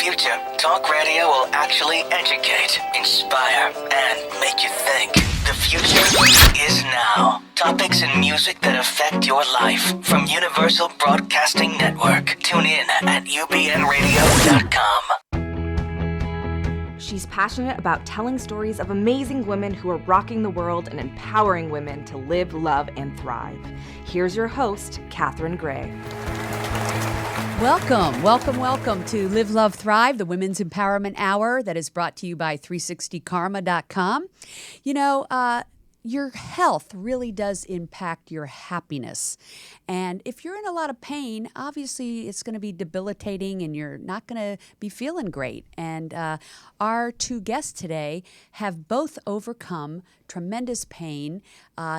future, talk radio will actually educate, inspire, and make you think. The future is now. Topics and music that affect your life from Universal Broadcasting Network. Tune in at ubnradio.com. She's passionate about telling stories of amazing women who are rocking the world and empowering women to live, love, and thrive. Here's your host, Catherine Gray. Welcome to Live, Love, Thrive, the Women's Empowerment Hour that is brought to you by 360karma.com. You know, your health really does impact your happiness. And if you're in a lot of pain, obviously it's going to be debilitating and you're not going to be feeling great. And our two guests today have both overcome tremendous pain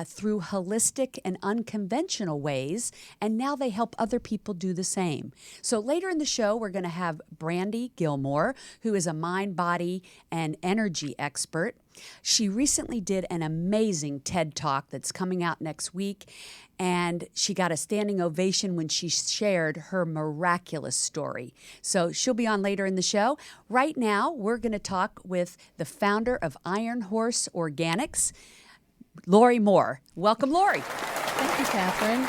through holistic and unconventional ways, and now they help other people do the same. So later in the show, we're going to have Brandi Gilmore, who is a mind, body, and energy expert. She recently did an amazing TED Talk that's coming out next week, and she got a standing ovation when she shared her miraculous story. So she'll be on later in the show. Right now, we're going to talk with the founder of Iron Horse Organics, Lorri Moore. Welcome, Lorri. Thank you, Catherine.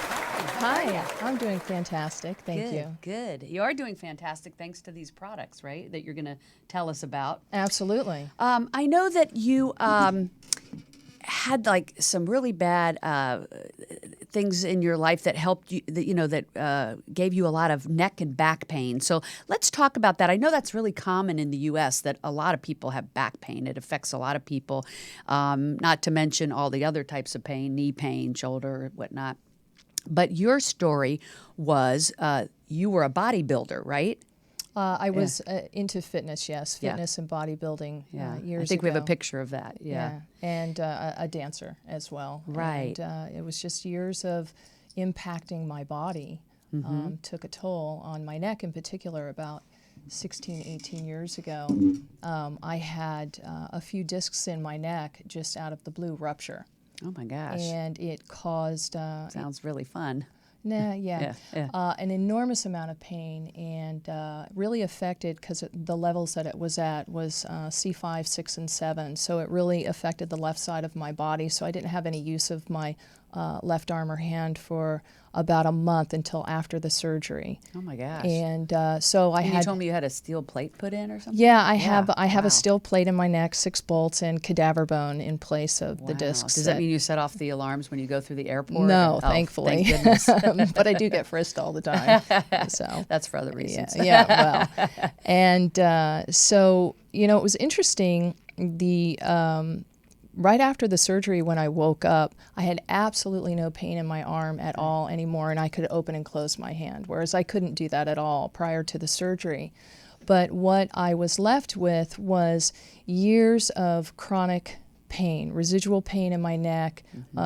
Hi, I'm doing fantastic. Thank you. Good. You are doing fantastic thanks to these products, right, that you're going to tell us about. Absolutely. I know that you had like some really bad things in your life that helped you, that gave you a lot of neck and back pain. So let's talk about that. I know that's really common in the U.S. that a lot of people have back pain. It affects a lot of people, not to mention all the other types of pain, knee pain, shoulder, whatnot. But your story was you were a bodybuilder, right? I was into fitness, yes, fitness and bodybuilding years ago. I think we have a picture of that, and a dancer as well. Right. And it was just years of impacting my body, took a toll on my neck in particular about 16, 18 years ago. I had a few discs in my neck just out of the blue rupture. Oh my gosh. And it caused... Sounds really fun. An enormous amount of pain, and really affected, because the levels that it was at was C5, 6, and 7, so it really affected the left side of my body, so I didn't have any use of my left arm or hand for about a month until after the surgery. Oh my gosh. And so I had... You told me you had a steel plate put in or something? Yeah, I have a steel plate in my neck, 6 bolts, and cadaver bone in place of the discs. Does that mean you set off the alarms when you go through the airport? No, thankfully. Thank goodness. But I do get frisked all the time. So that's for other reasons. Well. And so, it was interesting. Right after the surgery, when I woke up, I had absolutely no pain in my arm at all anymore, and I could open and close my hand, whereas I couldn't do that at all prior to the surgery. But what I was left with was years of chronic pain, residual pain in my neck,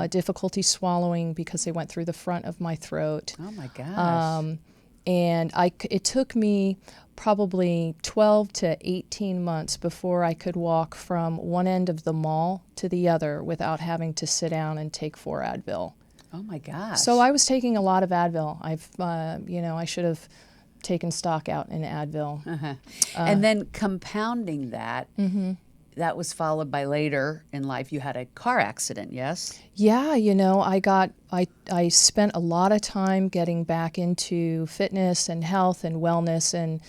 difficulty swallowing because they went through the front of my throat. Oh my gosh. And it took me probably 12 to 18 months before I could walk from one end of the mall to the other without having to sit down and take 4 Advil. Oh my gosh. So I was taking a lot of Advil. I should have taken stock out in Advil. And then compounding that, that was followed by later in life, you had a car accident, yes? Yeah, I spent a lot of time getting back into fitness and health and wellness and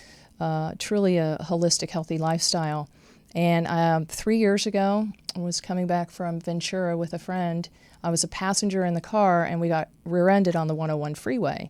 truly a holistic, healthy lifestyle. And 3 years ago, I was coming back from Ventura with a friend. I was a passenger in the car, and we got rear-ended on the 101 freeway.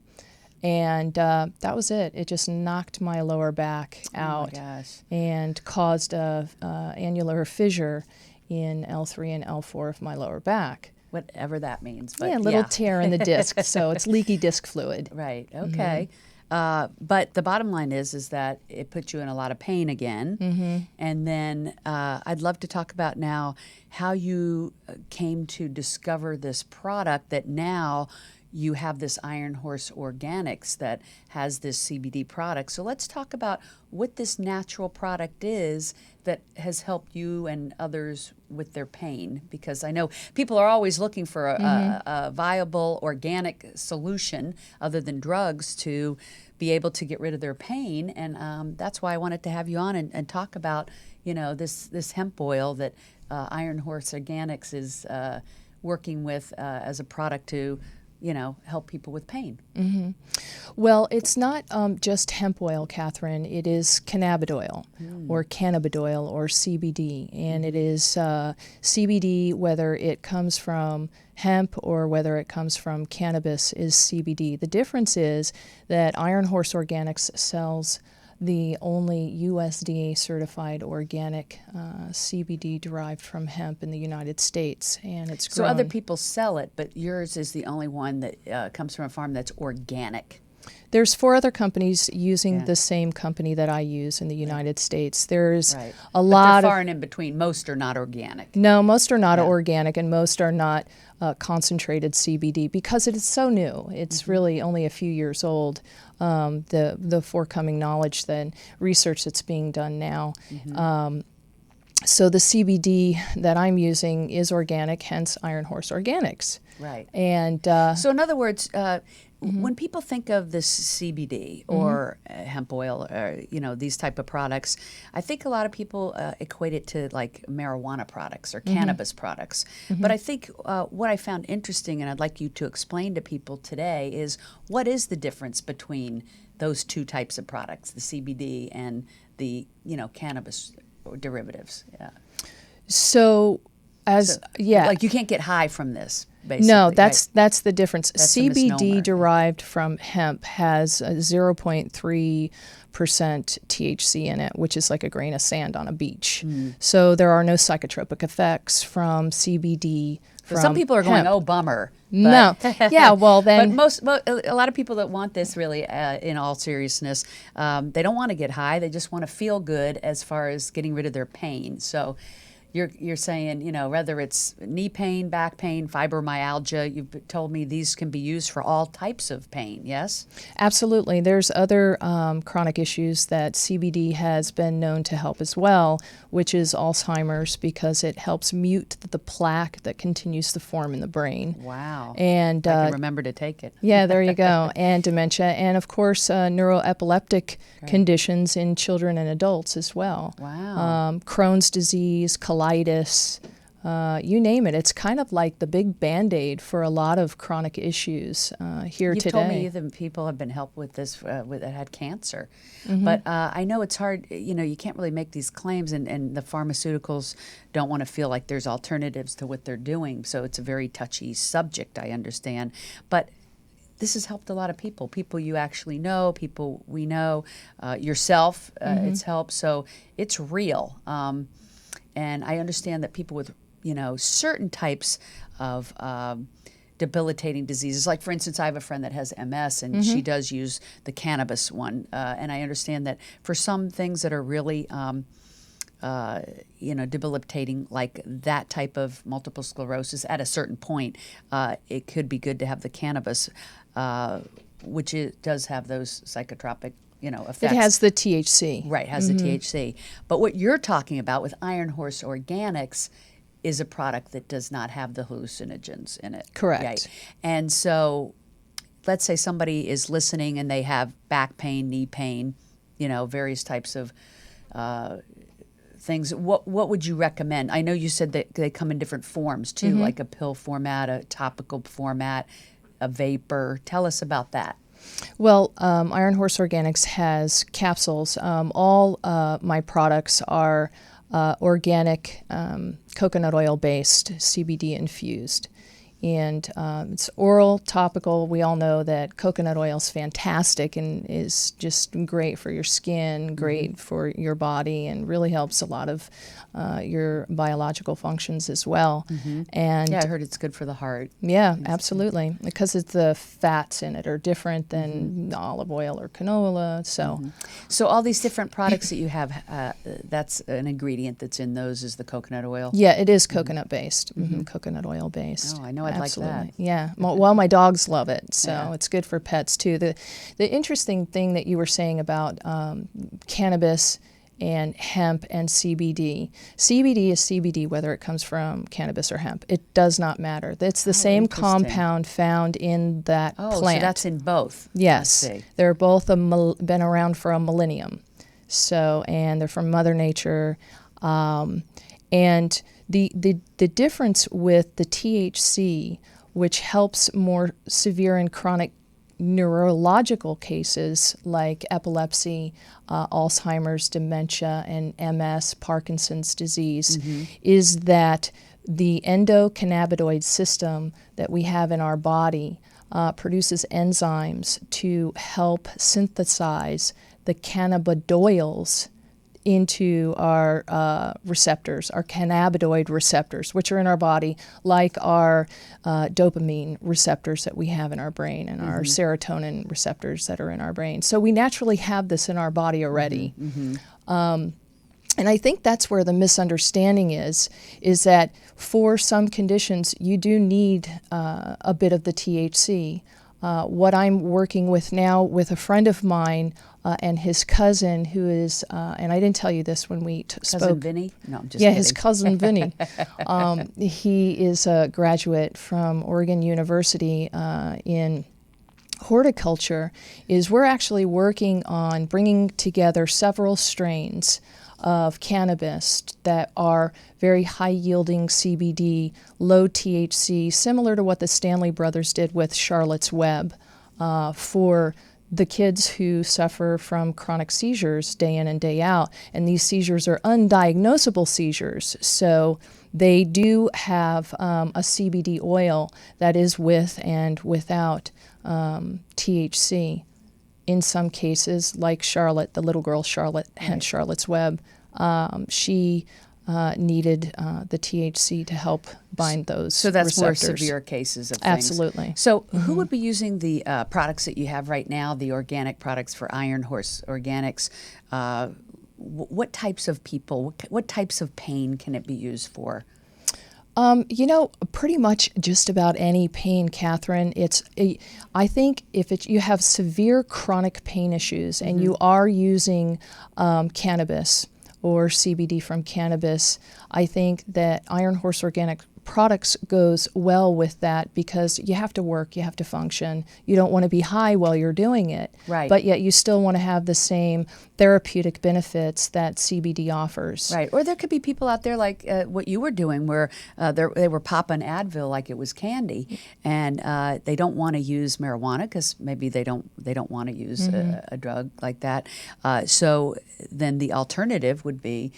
And that was it. It just knocked my lower back out. Oh my gosh. And caused a annular fissure in L3 and L4 of my lower back. Whatever that means. But a little tear in the disc, so it's leaky disc fluid. Right, okay. But the bottom line is that it put you in a lot of pain again. And then I'd love to talk about now how you came to discover this product that now you have this Iron Horse Organics that has this CBD product. So let's talk about what this natural product is that has helped you and others with their pain, because I know people are always looking for a viable organic solution other than drugs to be able to get rid of their pain. And that's why I wanted to have you on and talk about, this hemp oil that Iron Horse Organics is working with as a product to help people with pain. Mm-hmm. Well, it's not just hemp oil, Catherine. It is cannabidiol or cannabidiol or CBD. And it is CBD, whether it comes from hemp or whether it comes from cannabis, is CBD. The difference is that Iron Horse Organics sells the only USDA certified organic CBD derived from hemp in the United States, and it's grown. So other people sell it, but yours is the only one that comes from a farm that's organic. There's 4 other companies using the same company that I use in the United States. There's a lot they're far and in between. Most are not organic. No, most are not organic, and most are not concentrated CBD because it is so new. It's really only a few years old. The forthcoming knowledge, then research that's being done now. So the CBD that I'm using is organic, hence Iron Horse Organics. Right. And so in other words, when people think of this CBD or hemp oil or these type of products, I think a lot of people equate it to like marijuana products or cannabis products. But I think what I found interesting, and I'd like you to explain to people today, is what is the difference between those two types of products, the CBD and the cannabis derivatives? Yeah. So like you can't get high from this. Basically, no, that's the difference. That's CBD derived from hemp has 0.3% THC in it, which is like a grain of sand on a beach. So there are no psychotropic effects from CBD. So some people are going, hemp. "Oh, bummer." No, yeah, well then. But a lot of people that want this, really, in all seriousness, they don't want to get high. They just want to feel good as far as getting rid of their pain. So. You're saying, whether it's knee pain, back pain, fibromyalgia, you've told me these can be used for all types of pain, yes? Absolutely. There's other chronic issues that CBD has been known to help as well, which is Alzheimer's, because it helps mute the plaque that continues to form in the brain. Wow. And I can remember to take it. Yeah, there you go. And dementia. And, of course, neuroepileptic conditions in children and adults as well. Wow. Crohn's disease, colitis, you name it. It's kind of like the big Band-Aid for a lot of chronic issues here You've today. Told me that people have been helped with this that had cancer. But I know it's hard, you can't really make these claims, and the pharmaceuticals don't want to feel like there's alternatives to what they're doing. So it's a very touchy subject, I understand. But this has helped a lot of people you actually know, people we know, yourself, it's helped. So it's real. And I understand that people with, certain types of debilitating diseases, like, for instance, I have a friend that has MS, and she does use the cannabis one. And I understand that for some things that are really, debilitating, like that type of multiple sclerosis, at a certain point, it could be good to have the cannabis, which does have those psychotropic effects. It has the THC. Right, has the THC. But what you're talking about with Iron Horse Organics is a product that does not have the hallucinogens in it. Correct. Right? And so let's say somebody is listening and they have back pain, knee pain, various types of things. What would you recommend? I know you said that they come in different forms too, like a pill format, a topical format, a vapor. Tell us about that. Well, Iron Horse Organics has capsules. All my products are organic, coconut oil based, CBD infused. And it's oral, topical. We all know that coconut oil is fantastic and is just great for your skin, great for your body, and really helps a lot of your biological functions as well. And yeah, I heard it's good for the heart. Yeah, absolutely, because the fats in it are different than olive oil or canola. So all these different products that you have, that's an ingredient that's in those is the coconut oil? Yeah, it is coconut based, coconut oil based. Oh, I know I'd absolutely. like that. Yeah. Well, my dogs love it, so Yeah. it's good for pets too. The interesting thing that you were saying about cannabis and hemp and CBD. CBD is CBD whether it comes from cannabis or hemp. It does not matter. It's the same interesting. compound found in that Oh, plant. so that's in both. Yes. I see. They're both been around for a millennium. So, and they're from Mother Nature. And the difference with the THC, which helps more severe and chronic neurological cases like epilepsy, Alzheimer's, dementia, and MS, Parkinson's disease, is that the endocannabinoid system that we have in our body produces enzymes to help synthesize the cannabidiol into our receptors, our cannabinoid receptors, which are in our body, like our dopamine receptors that we have in our brain and our serotonin receptors that are in our brain. So we naturally have this in our body already. And I think that's where the misunderstanding is that for some conditions, you do need a bit of the THC. What I'm working with now with a friend of mine and his cousin, who is, and I didn't tell you this when we spoke. Cousin Vinny? No, I'm just Yeah, kidding. his cousin Vinny. He is a graduate from Oregon University in horticulture. We're actually working on bringing together several strains of cannabis that are very high-yielding CBD, low THC, similar to what the Stanley brothers did with Charlotte's Web for the kids who suffer from chronic seizures day in and day out. And these seizures are undiagnosable seizures, so they do have a CBD oil that is with and without THC. In some cases, like Charlotte, the little girl Charlotte, hence Charlotte's Web, she needed the THC to help bind those So that's receptors. more severe cases of things. Absolutely. So who would be using the products that you have right now, the organic products for Iron Horse Organics? What types of people, what types of pain can it be used for? Pretty much just about any pain, Catherine. I think if you have severe chronic pain issues and you are using cannabis or CBD from cannabis, I think that Iron Horse Organic products goes well with that because you have to work, you have to function. You don't want to be high while you're doing it. Right. But yet you still want to have the same therapeutic benefits that CBD offers. Right. Or there could be people out there like what you were doing where they were popping Advil like it was candy and they don't want to use marijuana because maybe they don't want to use a drug like that. So then the alternative would be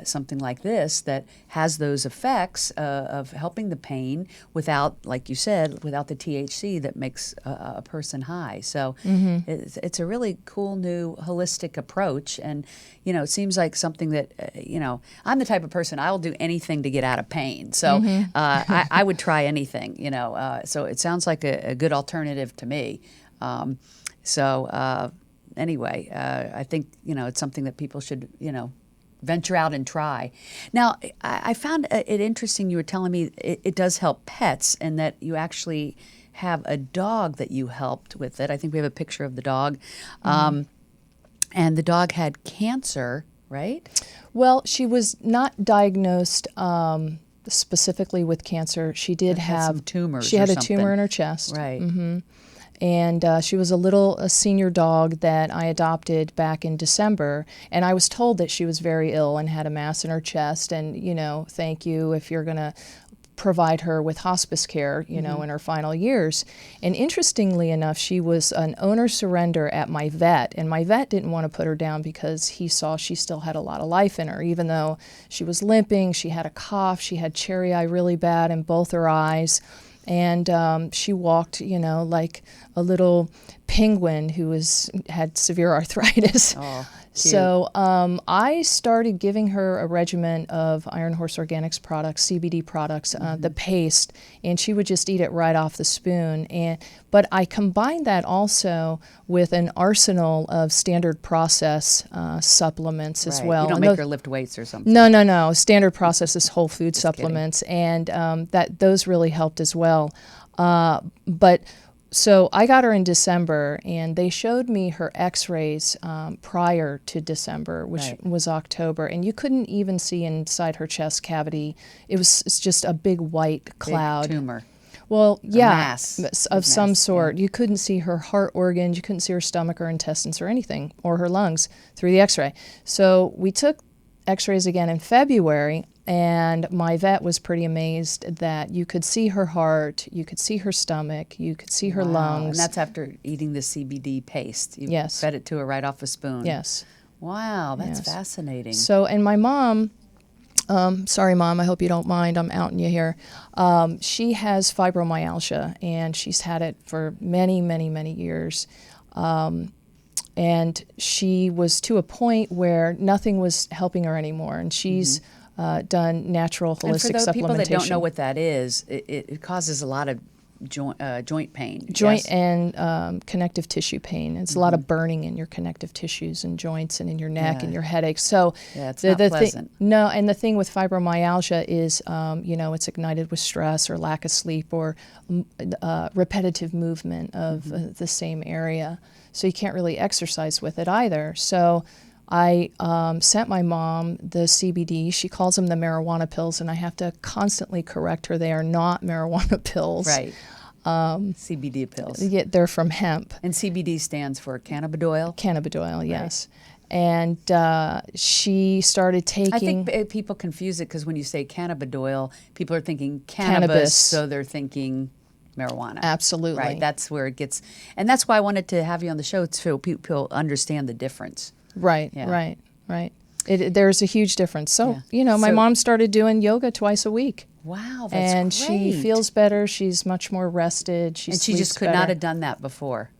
something like this that has those effects of helping the pain without, like you said, without the THC that makes a person high. So it's a really cool new holistic approach. And, it seems like something that, I'm the type of person, I'll do anything to get out of pain. So I would try anything, so it sounds like a good alternative to me. Anyway, I think, it's something that people should, venture out and try. Now, I found it interesting you were telling me it does help pets and that you actually have a dog that you helped with it. I think we have a picture of the dog. And the dog had cancer, right? Well, she was not diagnosed specifically with cancer. She did have some tumors. She had or a something. tumor in her chest. Right. And she was a senior dog that I adopted back in December. And I was told that she was very ill and had a mass in her chest. And, thank you if you're going to provide her with hospice care, in her final years. And interestingly enough, she was an owner surrender at my vet. And my vet didn't want to put her down because he saw she still had a lot of life in her, even though she was limping, she had a cough, she had cherry eye really bad in both her eyes. And she walked, like a little penguin who had severe arthritis. Oh. So I started giving her a regimen of Iron Horse Organics products, CBD products, the paste, and she would just eat it right off the spoon. But I combined that also with an arsenal of standard process supplements as well. You don't make her lift weights or something. No. Standard process is whole food supplements, and those really helped as well. So I got her in December, and they showed me her x-rays prior to December, which was October, and you couldn't even see inside her chest cavity. It's just a big white cloud. Big tumor. Well, Mass. Of some sort. Yeah. You couldn't see her heart organs, you couldn't see her stomach or intestines or anything, or her lungs through the x-ray. So we took x-rays again in February, and my vet was pretty amazed that you could see her heart, you could see her stomach, you could see her lungs. And that's after eating the CBD paste. You Yes. fed it to her right off a spoon. Yes. Wow, that's fascinating. So, and my mom, sorry, Mom, I hope you don't mind, I'm outing you here. She has fibromyalgia, and she's had it for many, many, many years. And she was to a point where nothing was helping her anymore, and she's done natural holistic supplementation. And for the people that don't know what that is, it causes a lot of joint pain. Joint and connective tissue pain. It's a lot of burning in your connective tissues and joints and in your neck and your headaches. So it's not pleasant. No, and the thing with fibromyalgia is, it's ignited with stress or lack of sleep or repetitive movement of the same area. So you can't really exercise with it either. So I sent my mom the CBD. She calls them the marijuana pills, and I have to constantly correct her. They are not marijuana pills. Right. CBD pills. Yeah, they're from hemp. And CBD stands for cannabidiol? Cannabidiol, yes. And she started taking... I think people confuse it because when you say cannabidiol, people are thinking cannabis. So they're thinking marijuana. Absolutely. Right, that's where it gets... And that's why I wanted to have you on the show so people understand the difference. Right. There's a huge difference. So, my mom started doing yoga twice a week. Wow, that's and great. She feels better. She's much more rested. She just could not have done that before.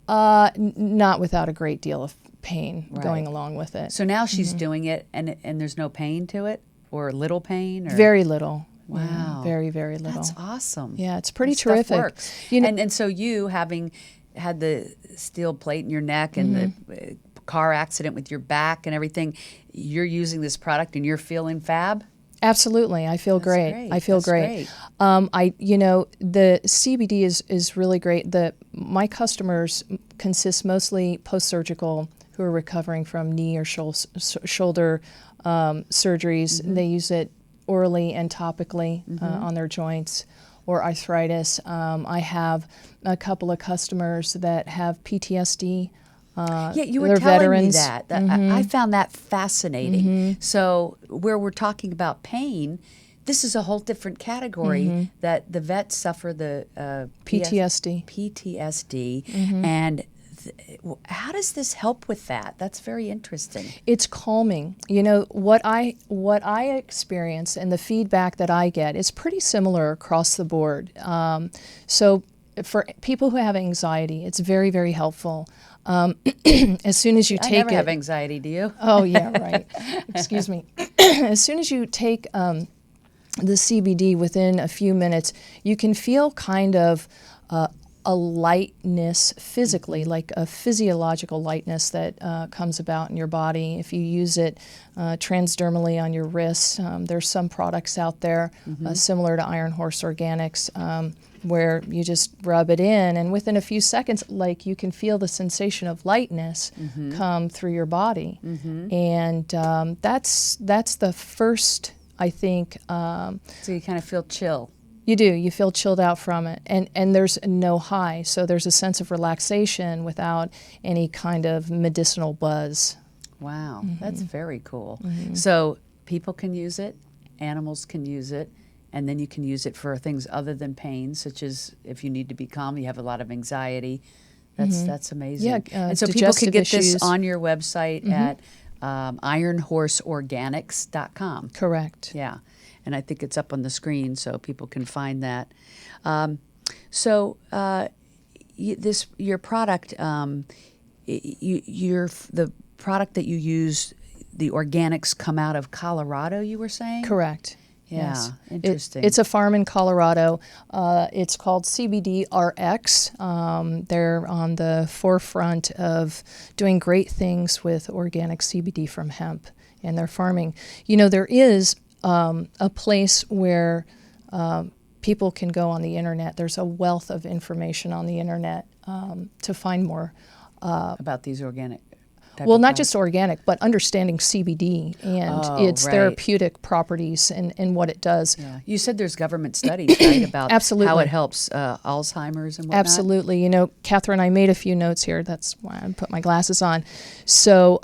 Not without a great deal of pain going along with it. So now she's doing it, and there's no pain to it, or little pain, or very little. Wow, yeah, very, very little. That's awesome. Yeah, it's pretty that terrific. Stuff works. And so you having had the steel plate in your neck and the car accident with your back and everything, you're using this product and you're feeling fab? Absolutely. I feel great. I feel great. The CBD is really great. My customers consist mostly post-surgical who are recovering from knee or shoulder surgeries. They use it orally and topically on their joints or arthritis. I have a couple of customers that have PTSD. You were telling veterans. me that. I found that fascinating. So where we're talking about pain, this is a whole different category that the vets suffer the PTSD. And how does this help with that? That's very interesting. It's calming. What I experience and the feedback that I get is pretty similar across the board. So for people who have anxiety, it's very, very helpful. As soon as you take it... I never have anxiety, do you? Oh, yeah, right. Excuse me. As soon as you take the CBD within a few minutes, you can feel kind of a lightness physically, like a physiological lightness that comes about in your body. If you use it transdermally on your wrists, there's some products out there similar to Iron Horse Organics where you just rub it in, and within a few seconds, you can feel the sensation of lightness come through your body. And that's the first, I think... so you kind of feel chill. You do. You feel chilled out from it. And there's no high, so there's a sense of relaxation without any kind of medicinal buzz. Wow, that's very cool. So people can use it, animals can use it, and then you can use it for things other than pain, such as if you need to be calm, you have a lot of anxiety. That's amazing. Yeah, and so people can get issues. this on your website at ironhorseorganics.com. Correct. Yeah, and I think it's up on the screen so people can find that. Your product, the product that you use, the organics come out of Colorado, you were saying? Correct. Yeah, Yes. interesting. It's a farm in Colorado. It's called CBD RX. They're on the forefront of doing great things with organic CBD from hemp and their farming. There is a place where people can go on the internet. There's a wealth of information on the internet to find more. About these organic type Well, of not products. just organic, but understanding CBD and its right. therapeutic properties and what it does. Yeah. You said there's government studies, right, about Absolutely. how it helps Alzheimer's and whatnot? Absolutely. Catherine, I made a few notes here. That's why I put my glasses on. So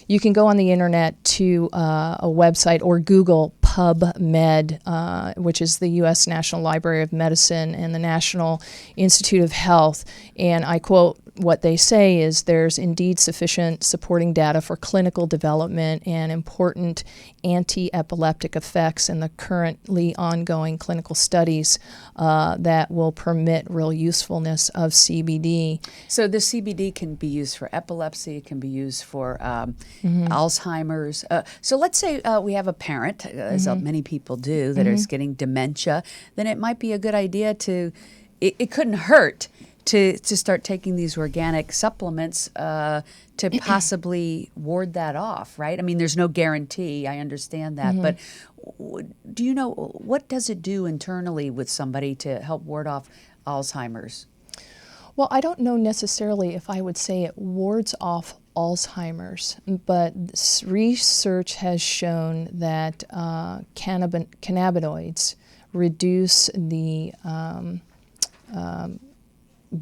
you can go on the internet to a website or Google PubMed, which is the U.S. National Library of Medicine and the National Institute of Health. And I quote, what they say is there's indeed sufficient supporting data for clinical development and important anti-epileptic effects in the currently ongoing clinical studies that will permit real usefulness of CBD. So the CBD can be used for epilepsy, it can be used for Alzheimer's. So let's say we have a parent, as many people do, that is getting dementia, then it might be a good idea it couldn't hurt to start taking these organic supplements to possibly ward that off, right? I mean, there's no guarantee. I understand that. But do you know, what does it do internally with somebody to help ward off Alzheimer's? Well, I don't know necessarily if I would say it wards off Alzheimer's, but research has shown that cannabinoids reduce the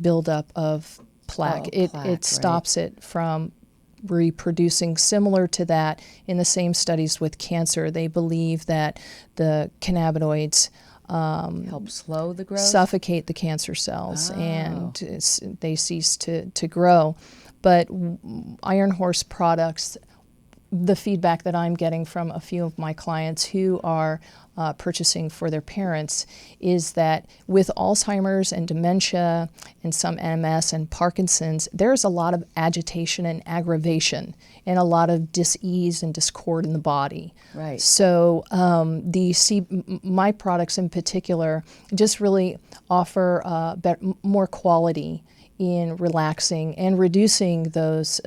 buildup of plaque. It stops it from reproducing. Similar to that, in the same studies with cancer, they believe that the cannabinoids Help slow the growth? suffocate the cancer cells and they cease to grow. But Iron Horse products, the feedback that I'm getting from a few of my clients who are purchasing for their parents is that with Alzheimer's and dementia and some MS and Parkinson's, there's a lot of agitation and aggravation and a lot of dis-ease and discord in the body. Right. So my products in particular just really offer more quality in relaxing and reducing those,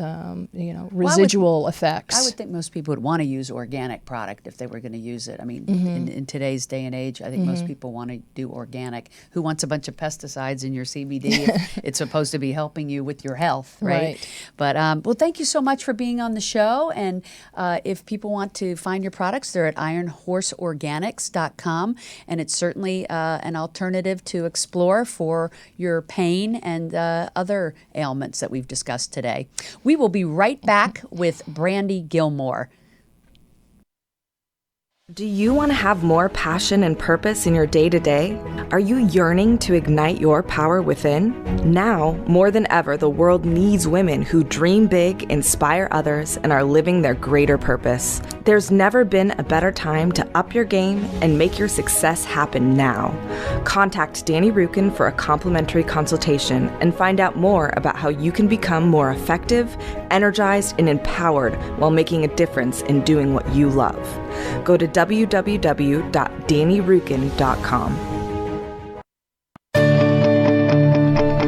residual effects. I would think most people would want to use organic product if they were going to use it. I mean, in today's day and age, I think most people want to do organic. Who wants a bunch of pesticides in your CBD? It's supposed to be helping you with your health, right? But, well, thank you so much for being on the show. And if people want to find your products, they're at ironhorseorganics.com. And it's certainly an alternative to explore for your pain and other ailments that we've discussed today. We will be right back with Brandi Gilmore. Do you want to have more passion and purpose in your day-to-day? Are you yearning to ignite your power within? Now, more than ever, the world needs women who dream big, inspire others, and are living their greater purpose. There's never been a better time to up your game and make your success happen now. Contact Danny Rukin for a complimentary consultation and find out more about how you can become more effective, energized, and empowered while making a difference in doing what you love. Go to www.dannyrukin.com.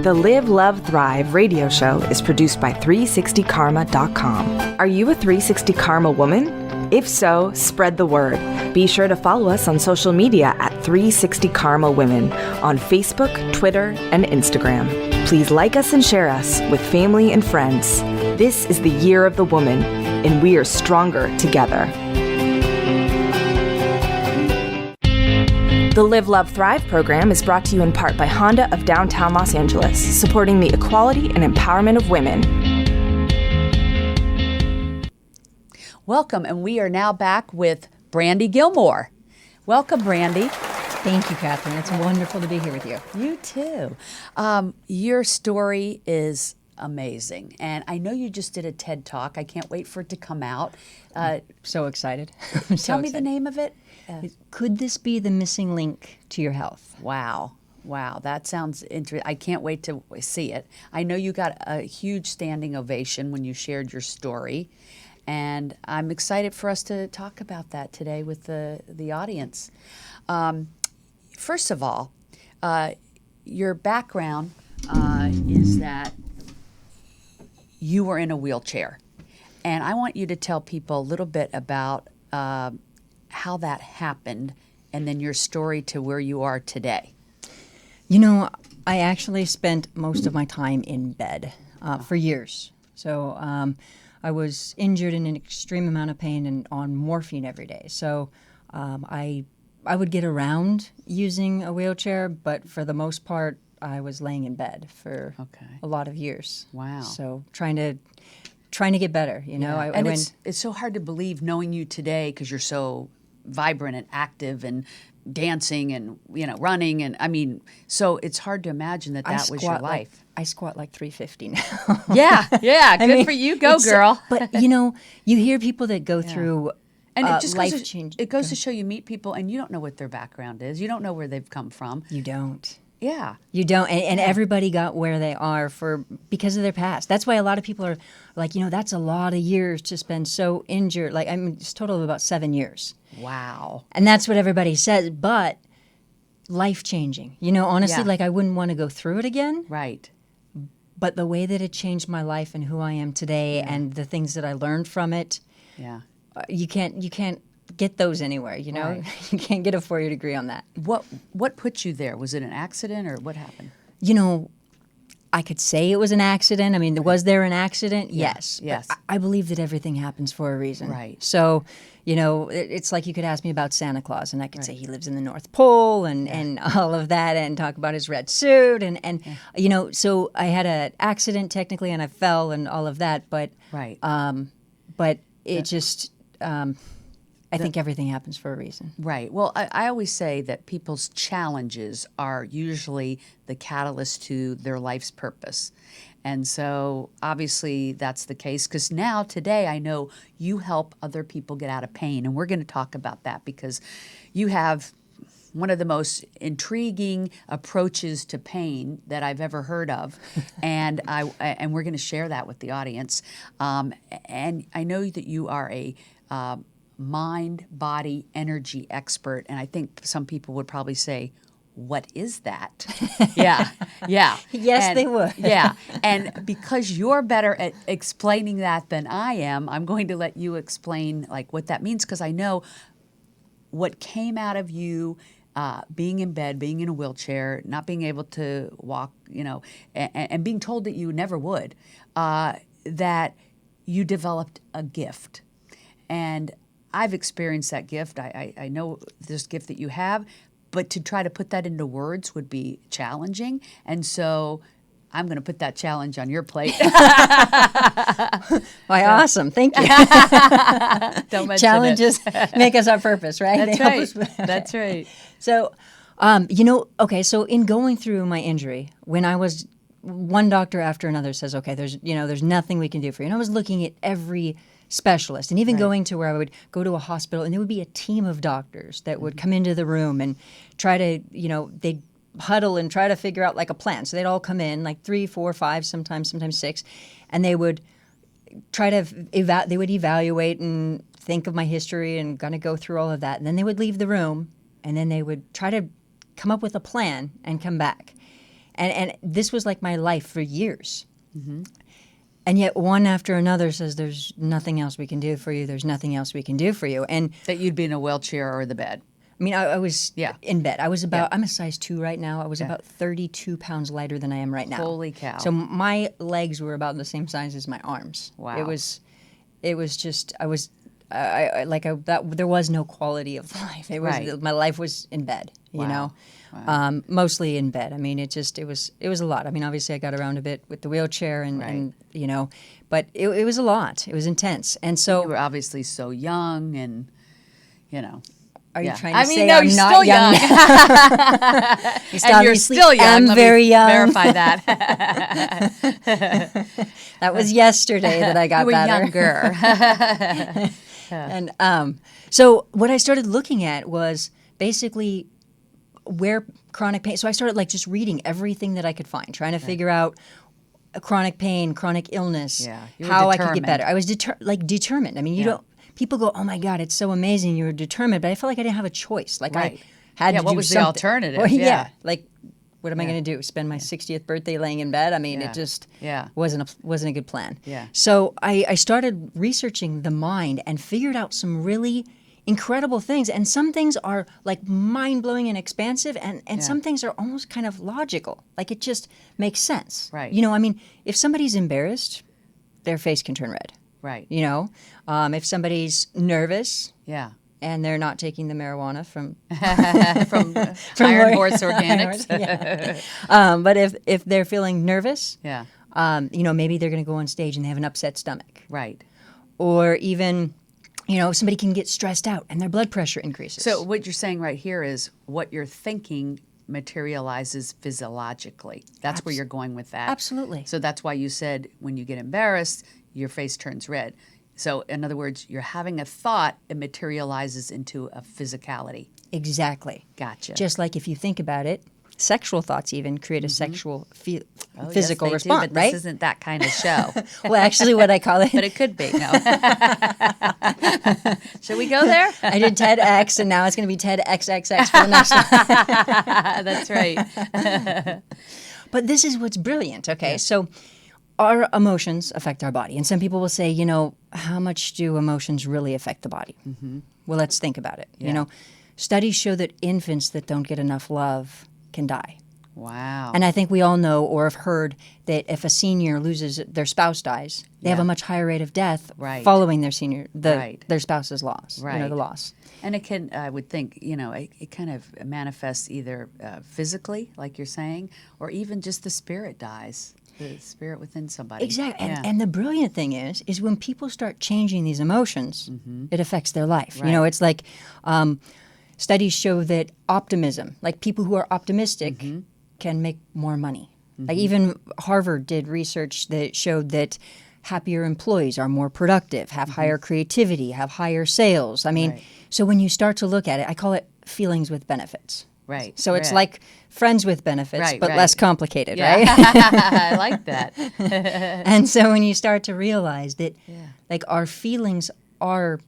The Live, Love, Thrive radio show is produced by 360karma.com. Are you a 360 Karma woman? If so, spread the word. Be sure to follow us on social media at 360 Karma Women on Facebook, Twitter, and Instagram. Please like us and share us with family and friends. This is the year of the woman, and we are stronger together. The Live, Love, Thrive program is brought to you in part by Honda of downtown Los Angeles, supporting the equality and empowerment of women. Welcome, and we are now back with Brandi Gilmore. Welcome, Brandi. Thank you, Catherine. It's wonderful to be here with you. You too. Your story is amazing, and I know you just did a TED Talk. I can't wait for it to come out. So excited. Tell me the name of it. Could this be the missing link to your health? Wow. Wow, that sounds interesting. I can't wait to see it. I know you got a huge standing ovation when you shared your story, and I'm excited for us to talk about that today with the audience. First of all, your background is that you were in a wheelchair, and I want you to tell people a little bit about how that happened, and then your story to where you are today. You know, I actually spent most of my time in bed for years. So I was injured in an extreme amount of pain and on morphine every day. So I would get around using a wheelchair, but for the most part, I was laying in bed for a lot of years. Wow. So trying to get better, you know. Yeah. It's so hard to believe knowing you today because you're so vibrant and active and dancing and running and so it's hard to imagine that was your life. I squat like 350 now. Yeah, good for you. Go, girl. But you hear people that go through and it just life change. It goes to show you meet people and you don't know what their background is. You don't know where they've come from. You don't. Yeah. You don't. And everybody got where they are because of their past. That's why a lot of people are like, that's a lot of years to spend so injured. Like, it's a total of about 7 years. Wow. And that's what everybody says, but life-changing. Honestly, like I wouldn't want to go through it again. Right. But the way that it changed my life and who I am today and the things that I learned from it, you can't get those anywhere, Right. You can't get a 4-year degree on that. What put you there? Was it an accident or what happened? I could say it was an accident. Was there an accident? Yeah. Yes. Yes. But I believe that everything happens for a reason. Right. So, it's like you could ask me about Santa Claus, and I could say he lives in the North Pole and all of that, and talk about his red suit, and so I had an accident technically, and I fell and all of that, but right. But it just. I think everything happens for a reason. Right. Well, I always say that people's challenges are usually the catalyst to their life's purpose. And so obviously that's the case because today, I know you help other people get out of pain. And we're going to talk about that because you have one of the most intriguing approaches to pain that I've ever heard of. And we're going to share that with the audience. And I know that you are a mind, body, energy expert. And I think some people would probably say, what is that? Yeah. Yes, they would. Yeah. And because you're better at explaining that than I am, I'm going to let you explain what that means because I know what came out of you being in bed, being in a wheelchair, not being able to walk, and being told that you never would, that you developed a gift. And I've experienced that gift. I know this gift that you have, but to try to put that into words would be challenging. And so I'm going to put that challenge on your plate. Why, awesome. Thank you. Don't mention Challenges make us our purpose, right? That's right. That's right. So, so in going through my injury, when I was, one doctor after another says, okay, there's nothing we can do for you. And I was looking at every specialist and even going to where I would go to a hospital and there would be a team of doctors that would come into the room and try to, they'd huddle and try to figure out a plan. So they'd all come in 3, 4, 5, sometimes 6, and they would try to they would evaluate and think of my history and kind of go through all of that. And then they would leave the room and then they would try to come up with a plan and come back. And this was my life for years. Mm-hmm. And yet one after another says, there's nothing else we can do for you. There's nothing else we can do for you. And that you'd be in a wheelchair or the bed. I was in bed. I was I'm a size 2 right now. I was about 32 pounds lighter than I am right now. Holy cow. So my legs were about the same size as my arms. Wow. It was just, there was no quality of life. It was, my life was in bed, you know. Wow. Mostly in bed. It was a lot. Obviously I got around a bit with the wheelchair and but it was a lot. It was intense. And so you were obviously so young and, Are you trying to say no, I'm you're not still young? And you're still young. I'm very young. Verify that. That was yesterday that I got you were better. Younger. And so what I started looking at was basically where chronic pain. So I started like just reading everything that I could find, trying to figure out chronic pain, chronic illness, Yeah, you were how I could determined. get better. I was determined. I mean, you don't. People go, "Oh my God, it's so amazing! You were determined," but I felt like I didn't have a choice. Like Right. I had Yeah, to what do was the something. alternative? Well, Yeah. like what am I going to do? Spend my 60th birthday laying in bed? I mean, Yeah. it just Yeah. wasn't a good plan. Yeah. So I started researching the mind and figured out some really incredible things. And some things are like mind-blowing and expansive, and some things are almost kind of logical. Like it just makes sense. Right. You know, I mean, if somebody's embarrassed, their face can turn red. Right. You know, if somebody's nervous Yeah. and they're not taking the marijuana from From Iron Lorri- Horse Organics. but if they're feeling nervous, Yeah. you know, maybe they're going to go on stage and they have an upset stomach. Right. Or even, you know, somebody can get stressed out and their blood pressure increases. So what you're saying right here is what you're thinking materializes physiologically. That's where you're going with that. Absolutely. So that's why you said when you get embarrassed, your face turns red. So in other words, you're having a thought, it materializes into a physicality. Exactly. Gotcha. Just like if you think about it, sexual thoughts even create a sexual Oh, yes, physical they do, response, but right? This isn't that kind of show. Well, actually, what I call it, But it could be. No. Should we go there? I did TEDx, and now it's going to be TEDxxx for the next one. That's right. But this is what's brilliant, okay? So our emotions affect our body. And some people will say, you know, how much do emotions really affect the body? Mm-hmm. Well, let's think about it. Yeah. You know, studies show that infants that don't get enough love can die. Wow. And I think we all know or have heard that if a senior loses their spouse dies, they have a much higher rate of death Right. following their Right. their spouse's loss, you know, Right. the loss. And it can, I would think, you know, it kind of manifests either physically, like you're saying, or even just the spirit dies, the spirit within somebody. Exactly. Yeah. And the brilliant thing is when people start changing these emotions, it affects their life. Right. You know, it's like studies show that optimism, like people who are optimistic, can make more money. Like even Harvard did research that showed that happier employees are more productive, have higher creativity, have higher sales. I mean, Right. so when you start to look at it, I call it feelings with benefits. Right. So it's Right. like friends with benefits, Right, but right. less complicated, Yeah. right? I like that. And so when you start to realize that like our feelings are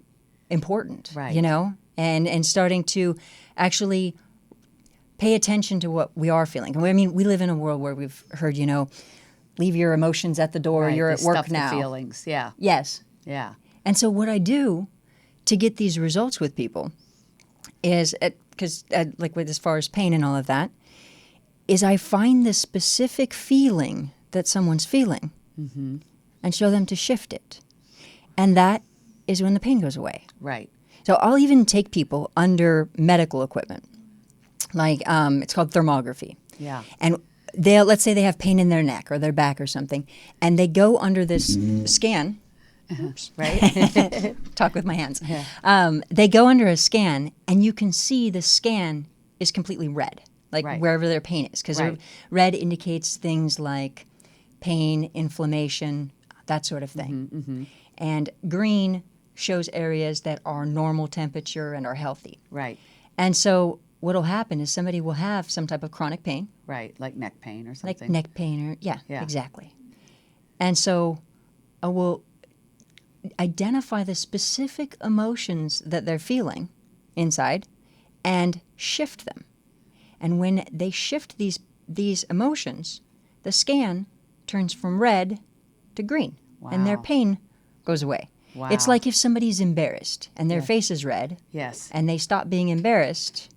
important, Right. you know, and starting to actually pay attention to what we are feeling. I mean, we live in a world where we've heard, you know, leave your emotions at the door, Right, you're they at work stuff now. The feelings. Yeah. Yes. Yeah. And so what I do to get these results with people is, because like with as far as pain and all of that, is I find the specific feeling that someone's feeling and show them to shift it. And that is when the pain goes away. Right. So I'll even take people under medical equipment, like it's called thermography. Yeah. And let's say they have pain in their neck or their back or something, and they go under this scan. Oops. Right. Talk with my hands. They go under a scan, and you can see the scan is completely red, like Right. wherever their pain is, because Right. red indicates things like pain, inflammation, that sort of thing. And green shows areas that are normal temperature and are healthy. Right. And so what'll happen is somebody will have some type of chronic pain, Right. Like neck pain or like something. neck pain or Yeah. exactly. And so I will identify the specific emotions that they're feeling inside and shift them. And when they shift these emotions, the scan turns from red to green and their Wow. pain goes away. Wow. It's like if somebody's embarrassed and their face is red Yes. and they stop being embarrassed,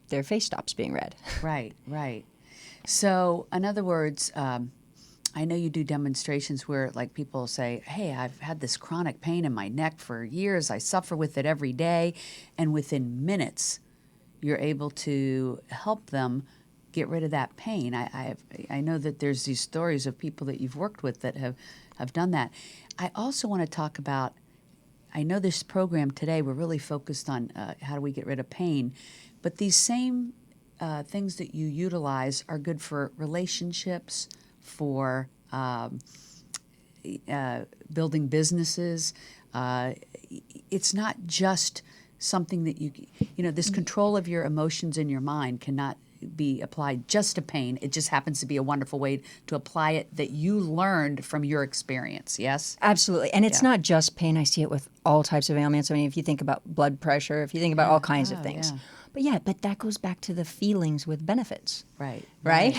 their face stops being red. Right, right. So, in other words, I know you do demonstrations where, like, people say, "Hey, I've had this chronic pain in my neck for years. I suffer with it every day," and within minutes, you're able to help them get rid of that pain. I know that there's these stories of people that you've worked with that have done that. I also want to talk about. I know this program today, we're really focused on how do we get rid of pain, but these same things that you utilize are good for relationships, for building businesses. It's not just something that this control of your emotions in your mind cannot be applied just to pain. It just happens to be a wonderful way to apply it that you learned from your experience. Yes? Absolutely. And it's not just pain. I see it with all types of ailments. I mean, if you think about blood pressure, if you think about all kinds of things. Yeah. But that goes back to the feelings with benefits. Right. Right.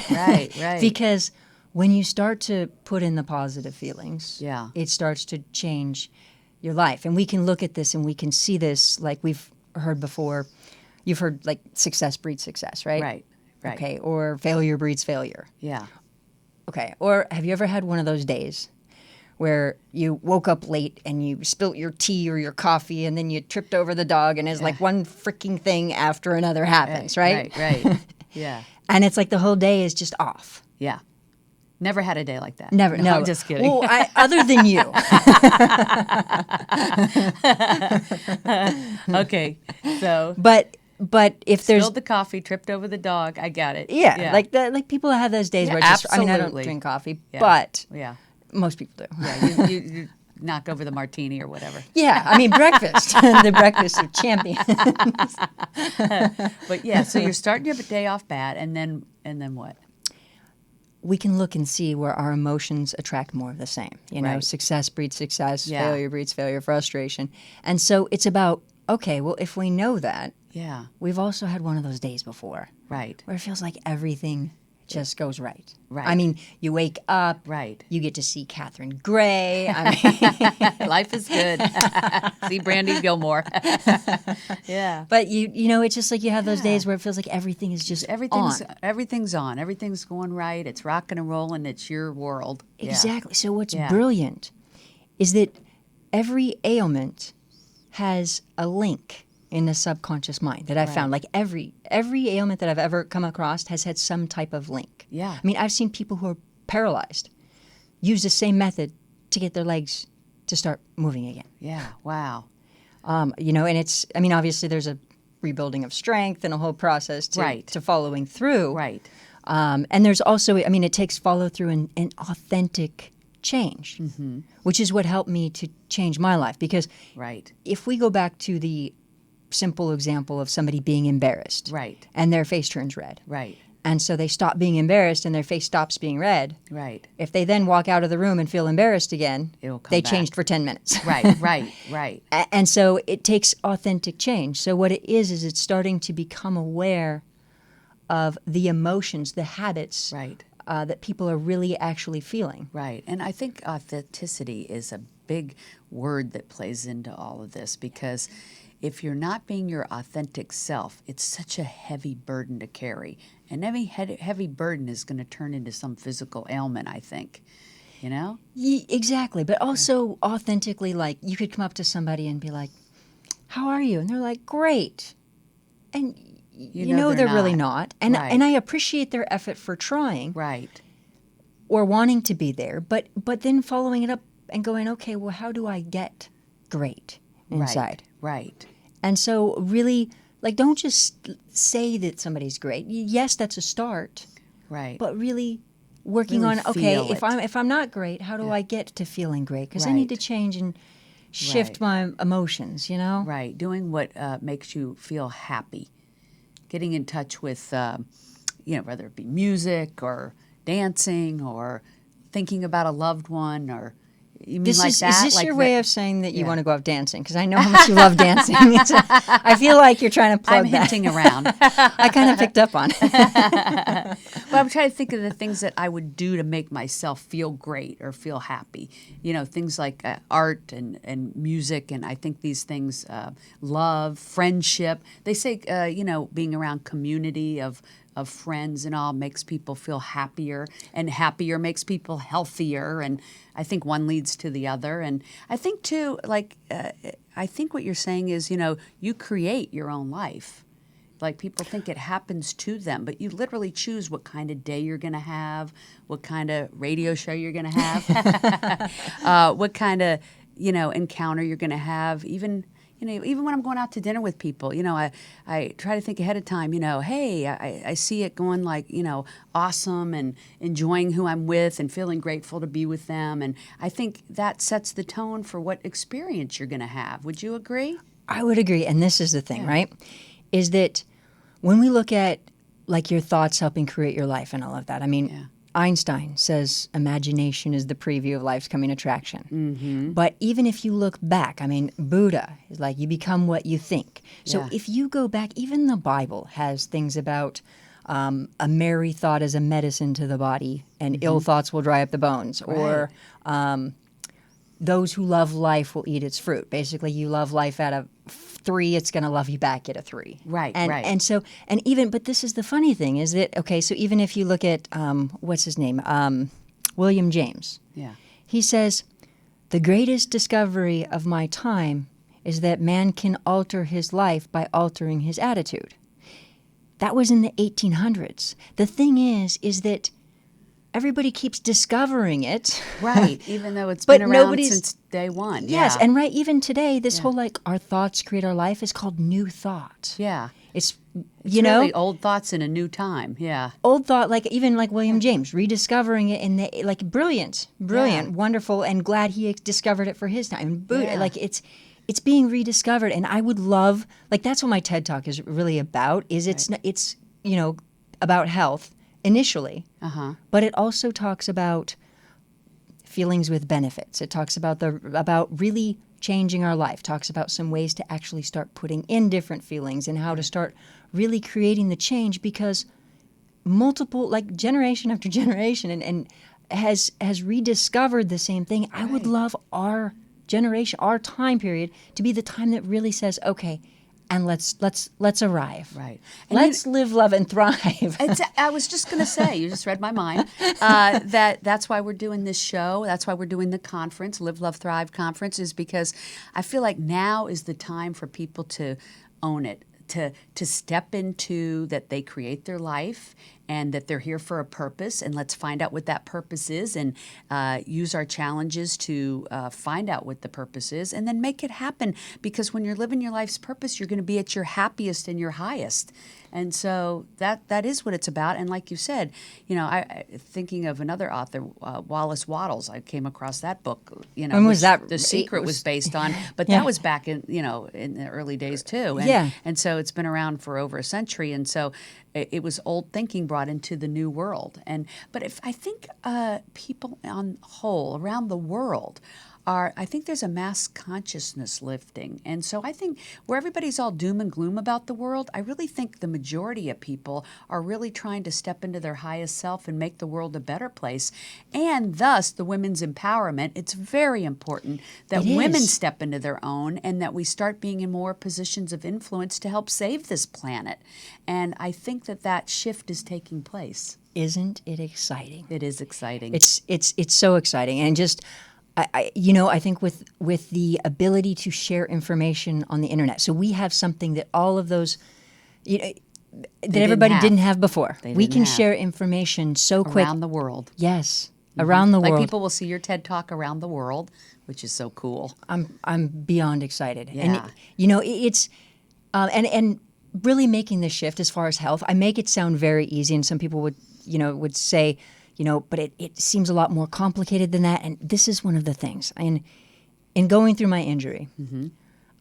Because when you start to put in the positive feelings, it starts to change your life. And we can look at this and we can see this, like we've heard before. You've heard like success breeds success, right? Right. Okay. Or failure breeds failure. Yeah. Okay. Or have you ever had one of those days where you woke up late and you spilt your tea or your coffee and then you tripped over the dog and it's like one freaking thing after another happens, right? Right. Yeah. And it's like the whole day is just off. Yeah. Never had a day like that. Never. No, I'm just kidding. Well, other than you. Okay. So. But if there's Spilled the coffee, tripped over the dog. I got it. yeah. Like people have those days where it's just, I mean, I don't absolutely. drink coffee, Yeah. but Yeah. most people do. Yeah. You knock over the martini or whatever. Yeah, I mean breakfast, the breakfast of champions. But yeah, so you're starting to have a day off bad, and then what? We can look and see where our emotions attract more of the same. You know, Right. success breeds success, Yeah. failure breeds failure, frustration. And so it's about, okay, well, if we know that, Yeah. we've also had one of those days before Right. where it feels like everything just goes right. Right. I mean, you wake up, Right. you get to see Catherine Gray. I mean, Life is good. See Brandi Gilmore. Yeah. but you know, it's just like you have those days where it feels like everything is just Everything's on. everything's on. Everything's going right. It's rocking and rolling. It's your world. Yeah. Exactly. So what's Yeah. brilliant is that every ailment has a link in the subconscious mind that I've found. Like every ailment that I've ever come across has had some type of link. Yeah. I mean, I've seen people who are paralyzed use the same method to get their legs to start moving again. Yeah. Wow. You know, and it's, I mean, obviously there's a rebuilding of strength and a whole process to following through. Right. And there's also, I mean, it takes follow through and authentic change, which is what helped me to change my life. Because Right. if we go back to the simple example of somebody being embarrassed, Right. and their face turns red, Right. and so they stop being embarrassed and their face stops being red. Right. If they then walk out of the room and feel embarrassed again, It'll come they back. changed for 10 minutes. Right. Right. And so it takes authentic change. So what it is it's starting to become aware of the emotions, the habits Right. that people are really actually feeling. Right. And I think authenticity is a big word that plays into all of this, because if you're not being your authentic self, it's such a heavy burden to carry. And every heavy burden is going to turn into some physical ailment, I think. You know? Exactly. But also authentically, like you could come up to somebody and be like, how are you? And they're like, great. And you know they're really not. And Right. and I appreciate their effort for trying Right. or wanting to be there, but then following it up and going, okay, well, how do I get great inside? Right. And so really, like, don't just say that somebody's great. Yes, that's a start, Right. but really working Really on, okay, feel it. if I'm not great, how do I get to feeling great? Because I need to Right. change and shift Right. my emotions, you know? Right. Doing what makes you feel happy. Getting in touch with, whether it be music or dancing or thinking about a loved one, or you mean like that? Is this like your that- way of saying that you Yeah. want to go out dancing? Because I know how much you love dancing. I feel like you're trying to plug I'm that. hinting around. I kind of picked up on it. But I'm trying to think of the things that I would do to make myself feel great or feel happy. You know, things like art and music, and I think these things, love, friendship. They say, being around community of friends and all makes people feel happier, and happier makes people healthier. And I think one leads to the other. And I think, too, I think what you're saying is, you create your own life. Like, people think it happens to them, but you literally choose what kind of day you're going to have, what kind of radio show you're going to have, what kind of, encounter you're going to have. Even when I'm going out to dinner with people, I try to think ahead of time, hey, I see it going like, awesome, and enjoying who I'm with and feeling grateful to be with them. And I think that sets the tone for what experience you're going to have. Would you agree? I would agree. And this is the thing, right? Is that when we look at like your thoughts helping create your life and all of that, I mean, Einstein says imagination is the preview of life's coming attraction. Mm-hmm. But even if you look back, I mean, Buddha is like, you become what you think. So if you go back, even the Bible has things about a merry thought is a medicine to the body, and ill thoughts will dry up the bones. Right. Or those who love life will eat its fruit. Basically, you love life at a 3, it's going to love you back at a 3. Right, and, right. And so, and even, but this is the funny thing is that, okay, so even if you look at, what's his name? William James. Yeah. He says, the greatest discovery of my time is that man can alter his life by altering his attitude. That was in the 1800s. The thing is that everybody keeps discovering it. Right, even though it's But been around nobody's- since day one. Yes, yeah. and right, even today, this whole like our thoughts create our life is called new thought. Yeah. It's, It's you know, really old thoughts in a new time. Yeah. old thought, like even like William James, rediscovering it in the, like brilliant, wonderful, and glad he discovered it for his time. Yeah. Like it's being rediscovered, and I would love, like that's what my TED Talk is really about, is it's you know, about health initially, but it also talks about feelings with benefits. It talks about about really changing our life, talks about some ways to actually start putting in different feelings and how to start really creating the change, because multiple, like generation after generation and has rediscovered the same thing. I would love our generation, our time period, to be the time that really says, okay, and let's arrive. Right. And Let's live, love, and thrive. I was just going to say, you just read my mind, that's why we're doing this show. That's why we're doing the conference, Live, Love, Thrive conference, is because I feel like now is the time for people to own it, to step into that they create their life and that they're here for a purpose, and let's find out what that purpose is and use our challenges to find out what the purpose is and then make it happen, because when you're living your life's purpose, you're going to be at your happiest and your highest. And so that is what it's about. And like you said, you know, I thinking of another author, Wallace Wattles. I came across that book. You know, When was that? The Secret was based on, but Yeah. that was back in in the early days too. And, and so it's been around for over a century. And so it was old thinking brought into the new world. But if I think people on whole around the world I think there's a mass consciousness lifting. And so I think where everybody's all doom and gloom about the world, I really think the majority of people are really trying to step into their highest self and make the world a better place. And thus, the women's empowerment, it's very important that women step into their own and that we start being in more positions of influence to help save this planet. And I think that shift is taking place. Isn't it exciting? It is exciting. It's so exciting, and just I think with the ability to share information on the internet, so we have something that all of those, that everybody didn't have before. We can share information so quick around the world. Yes, around the world. Like people will see your TED Talk around the world, which is so cool. I'm beyond excited, Yeah. and it's and really making the shift as far as health. I make it sound very easy, and some people would say, but it seems a lot more complicated than that. And this is one of the things. In going through my injury,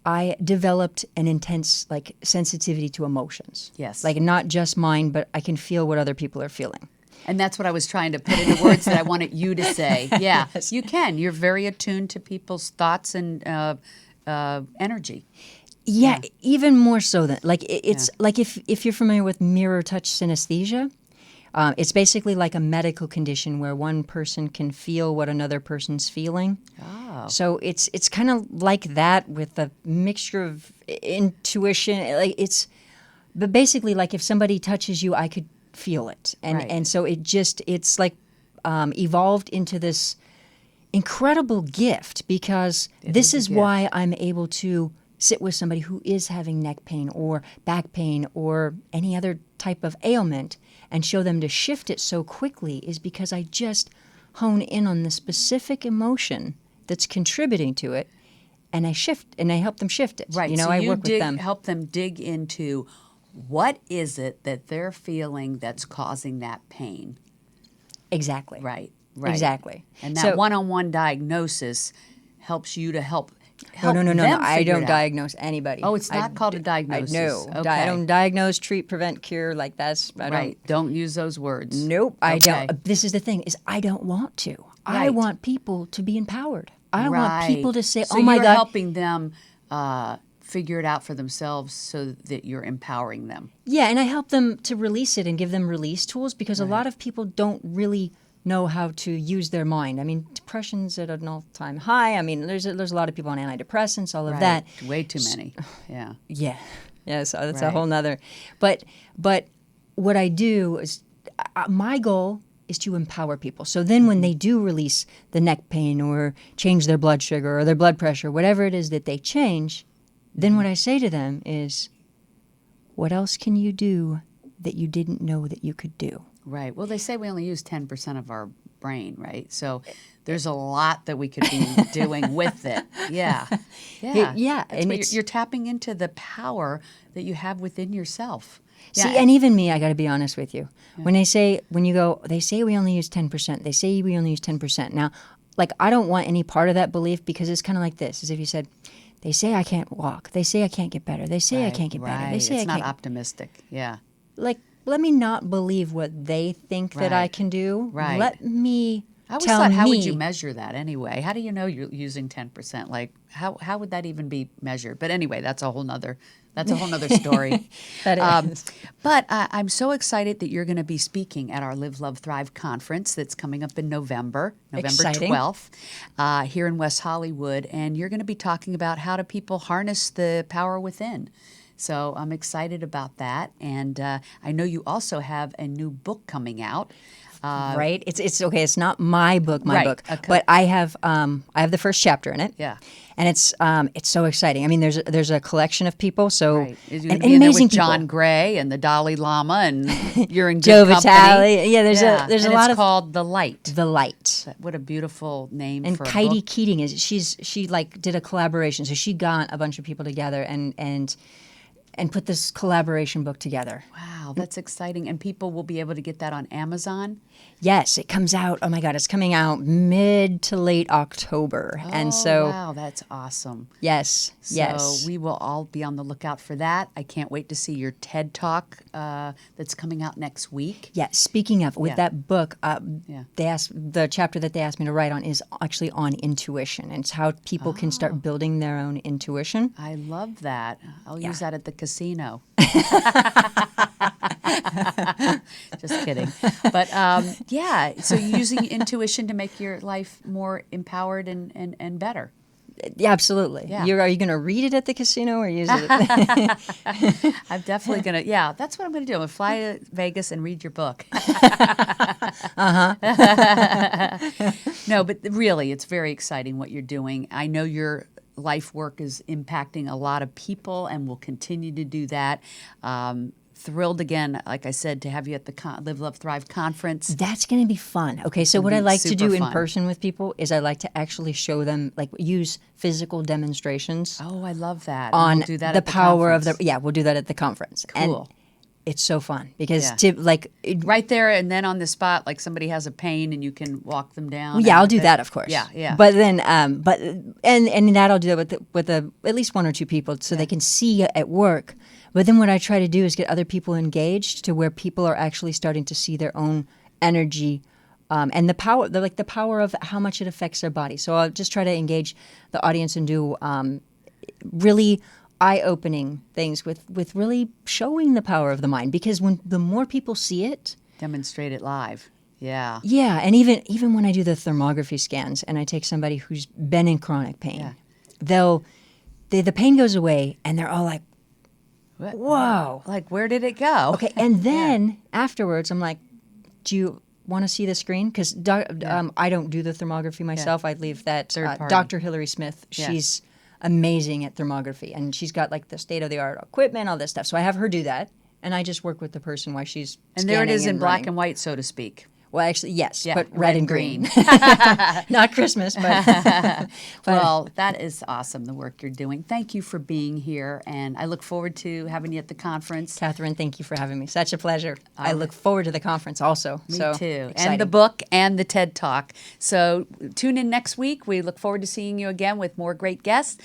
I developed an intense sensitivity to emotions. Yes. Like not just mine, but I can feel what other people are feeling. And that's what I was trying to put into words that I wanted you to say. Yeah, you can. You're very attuned to people's thoughts and energy. Yeah, even more so than it's like if you're familiar with mirror touch synesthesia. It's basically like a medical condition where one person can feel what another person's feeling. Oh. So it's kind of like that with a mixture of intuition. But basically like if somebody touches you, I could feel it, and so it's like evolved into this incredible gift, because this is why I'm able to sit with somebody who is having neck pain or back pain or any other type of ailment and show them to shift it so quickly, is because I just hone in on the specific emotion that's contributing to it, and I help them shift it. Right. So I work with them. Help them dig into what is it that they're feeling that's causing that pain. Exactly. Right. Exactly. And that one-on-one diagnosis helps you to help help No. them I figure don't it out. diagnose anybody. Oh, it's not called a diagnosis. No. Okay. I don't diagnose, treat, prevent, cure. Like that's I Right. Don't use those words. Nope. I Okay. don't. This is the thing: is I don't want to. I Right. want people to be empowered. I want people to say, So "Oh my you're God." helping them figure it out for themselves so that you're empowering them. Yeah, and I help them to release it and give them release tools because a lot of people don't really know how to use their mind. I mean, depression's at an all-time high. I mean, there's a lot of people on antidepressants, all of that. Way too many. Yeah. Yeah, so that's a Right. whole nother. But what I do is my goal is to empower people. So then when they do release the neck pain or change their blood sugar or their blood pressure, whatever it is that they change, then what I say to them is, what else can you do that you didn't know that you could do? Right. Well, they say we only use 10% of our brain, right? So there's a lot that we could be doing with it. Yeah. Yeah. Yeah, That's and what it's- you're tapping into the power that you have within yourself. See, and even me, I got to be honest with you. When they say we only use 10%, they say we only use 10%. Now, like, I don't want any part of that belief because it's kind of like this, as if you said, they say I can't walk. They say I can't get better. They say I can't get better. They say it's I not can't. optimistic. Yeah. Like, let me not believe what they think that I Right. can do. Right. Let me I always tell thought, how me. would you measure that anyway? How do you know you're using 10%? Like, how would that even be measured? But anyway, that's a whole nother story. That is. But I'm so excited that you're going to be speaking at our Live, Love, Thrive conference that's coming up in November Exciting. 12th, here in West Hollywood. And you're going to be talking about how do people harness the power within. So I'm excited about that. And I know you also have a new book coming out. Right? It's okay. It's not my book, Right, book, okay. but I have the first chapter in it. Yeah. And it's so exciting. I mean, there's a collection of people. So Right. You're and, gonna and be in there amazing with John people. Gray and the Dalai Lama, and you're in good Joe company. Vitale. Yeah, there's a and lot it's of called The Light. The Light. What a beautiful name And for a Katie book. Keating she like did a collaboration. So she got a bunch of people together and put this collaboration book together. Wow, that's exciting. And people will be able to get that on Amazon. Yes, it comes out. Oh my God, it's coming out mid to late October. And so Wow, that's awesome. yes. So we will all be on the lookout for that. I can't wait to see your TED Talk that's coming out next week. Yeah, speaking of, with Yeah. that book, Yeah. the chapter that they asked me to write on is actually on intuition. And it's how people can start building their own intuition. I love that. I'll use that at the casino. Just kidding. But yeah, so you're using intuition to make your life more empowered and better. Yeah, absolutely. Yeah. Are you going to read it at the casino or use it? I'm definitely going to, yeah, that's what I'm going to do. I'm going to fly to Vegas and read your book. No, but really, it's very exciting what you're doing. I know your life work is impacting a lot of people and will continue to do that. Thrilled again, like I said, to have you at the Live, Love, Thrive conference. That's going to be fun. Okay, so gonna what I be like to super do in fun. person with people is I like to actually show them, like use physical demonstrations Oh, I love that. And on we'll do that the at the power of conference. the, yeah, we'll do that at the conference. Cool. And it's so fun because Yeah. Right there and then on the spot, like somebody has a pain and you can walk them down. yeah, and I'll do everything. that, of course. Yeah, yeah. But then, and that I'll do that with at least one or two people so they can see at work. But then what I try to do is get other people engaged to where people are actually starting to see their own energy and the power of how much it affects their body. So I'll just try to engage the audience and do really eye-opening things with really showing the power of the mind. Because the more people see it, Demonstrate it live. Yeah. yeah, and even when I do the thermography scans and I take somebody who's been in chronic pain, the pain goes away and they're all like, whoa. Like, where did it go? Okay, and then afterwards I'm like, do you want to see the screen? Because I don't do the thermography myself. I leave that Third party. Dr. Hillary Smith. Yeah. She's amazing at thermography, and she's got like the state-of-the-art equipment, all this stuff. So I have her do that, and I just work with the person while she's And there it is scanning in black running. and white, so to speak. Well, actually, yes, Yeah, but red and green. Not Christmas, but Well, that is awesome, the work you're doing. Thank you for being here, and I look forward to having you at the conference. Catherine, thank you for having me. Such a pleasure. I look forward to the conference also. Me so too. Exciting. And the book and the TED Talk. So tune in next week. We look forward to seeing you again with more great guests.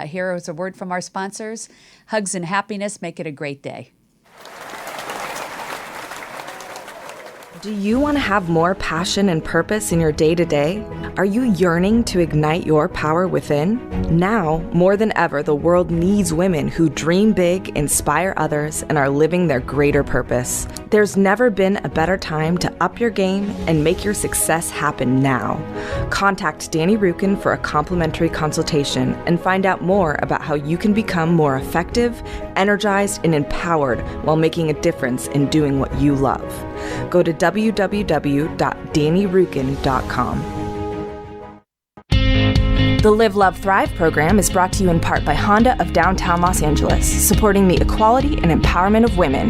Here is a word from our sponsors. Hugs and happiness. Make it a great day. Do you want to have more passion and purpose in your day-to-day? Are you yearning to ignite your power within? Now, more than ever, the world needs women who dream big, inspire others, and are living their greater purpose. There's never been a better time to up your game and make your success happen now. Contact Danny Rukin for a complimentary consultation and find out more about how you can become more effective, energized, and empowered while making a difference in doing what you love. Go to www.dannyrukin.com. The Live, Love, Thrive program is brought to you in part by Honda of downtown Los Angeles, supporting the equality and empowerment of women.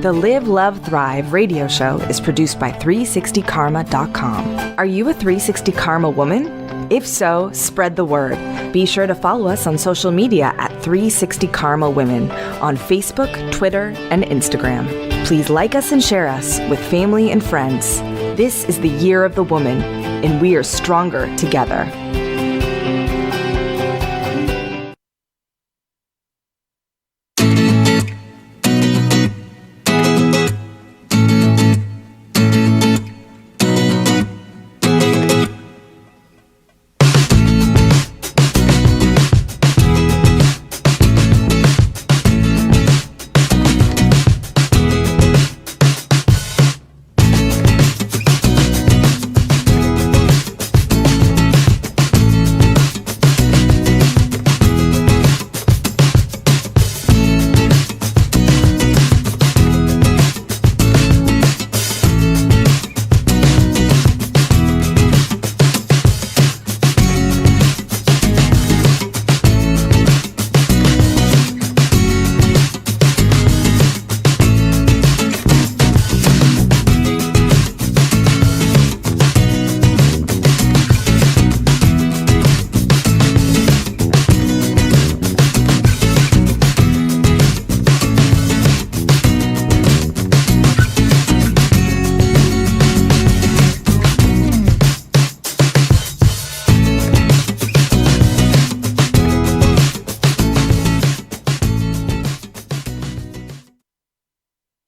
The Live, Love, Thrive radio show is produced by 360karma.com. Are you a 360 Karma woman? If so, spread the word. Be sure to follow us on social media at 360 Karma Women on Facebook, Twitter, and Instagram. Please like us and share us with family and friends. This is the year of the woman, and we are stronger together.